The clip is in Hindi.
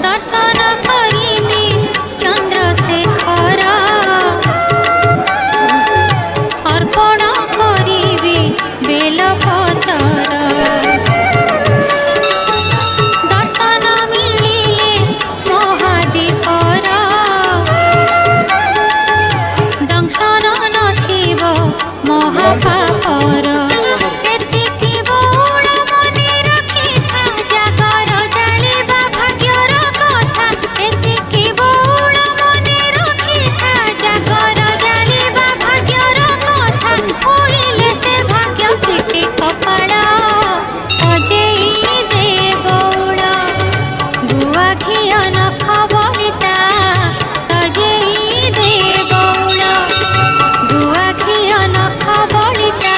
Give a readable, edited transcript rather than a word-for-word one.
दर्शन करिबी चंद्रशेखर अर्पण करिबी बेलपतर दर्शन मिलिले महादीपर दंशन नथिब महापापर सजेई दे बौला गुआ घिया नख बलिता